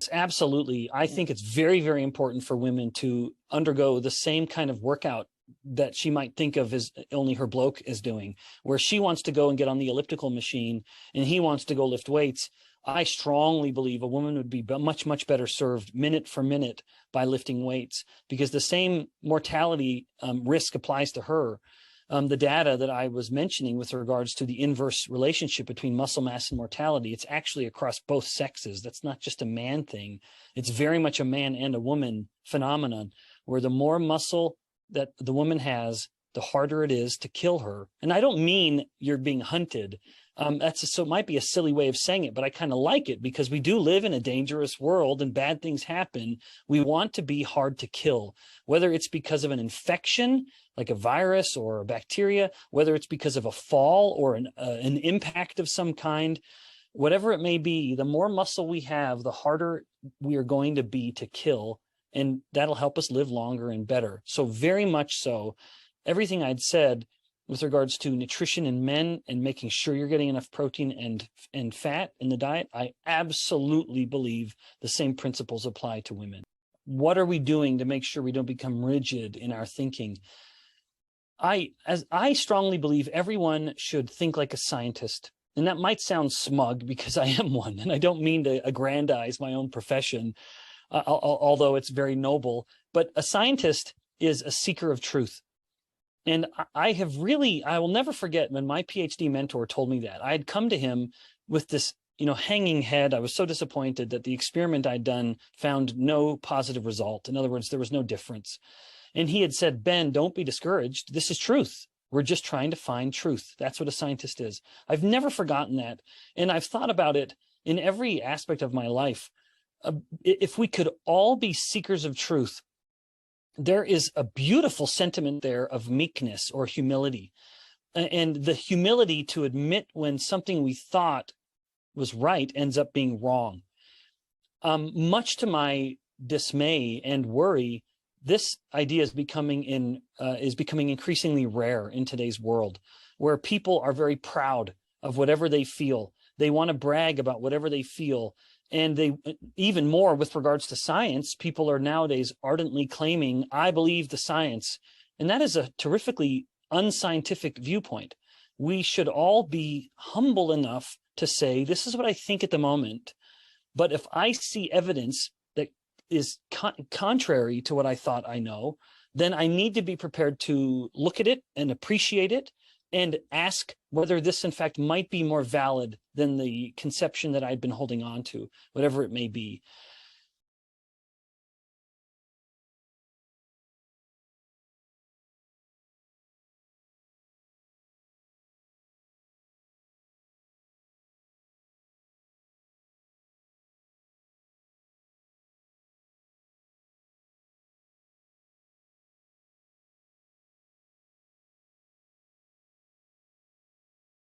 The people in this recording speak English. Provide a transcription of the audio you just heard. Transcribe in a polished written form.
Yes, absolutely. I think it's very, very important for women to undergo the same kind of workout that she might think of as only her bloke is doing, where she wants to go and get on the elliptical machine and he wants to go lift weights. I strongly believe a woman would be much, much better served minute for minute by lifting weights, because the same mortality risk applies to her. The data that I was mentioning with regards to the inverse relationship between muscle mass and mortality, it's actually across both sexes. That's not just a man thing. It's very much a man and a woman phenomenon, where the more muscle that the woman has, the harder it is to kill her. And I don't mean you're being hunted. So it might be a silly way of saying it, but I kind of like it, because we do live in a dangerous world and bad things happen. We want to be hard to kill, whether it's because of an infection, like a virus or a bacteria, whether it's because of a fall or an impact of some kind, whatever it may be. The more muscle we have, the harder we are going to be to kill, and that'll help us live longer and better. So very much so, everything I'd said with regards to nutrition in men and making sure you're getting enough protein and fat in the diet, I absolutely believe the same principles apply to women. What are we doing to make sure we don't become rigid in our thinking? I strongly believe everyone should think like a scientist. And that might sound smug, because I am one, and I don't mean to aggrandize my own profession, although it's very noble. But a scientist is a seeker of truth. And I will never forget when my PhD mentor told me that. I had come to him with this, hanging head. I was so disappointed that the experiment I'd done found no positive result. In other words, there was no difference. And he had said, Ben, don't be discouraged. This is truth. We're just trying to find truth. That's what a scientist is. I've never forgotten that. And I've thought about it in every aspect of my life. If we could all be seekers of truth, there is a beautiful sentiment there of meekness or humility, and the humility to admit when something we thought was right ends up being wrong. Much to my dismay and worry, this idea is becoming increasingly rare in today's world, where people are very proud of whatever they feel. They want to brag about whatever they feel. And they, even more with regards to science, people are nowadays ardently claiming, I believe the science. And that is a terrifically unscientific viewpoint. We should all be humble enough to say, this is what I think at the moment. But if I see evidence that is contrary to what I thought I know, then I need to be prepared to look at it and appreciate it and ask whether this, in fact, might be more valid than the conception that I'd been holding on to, whatever it may be.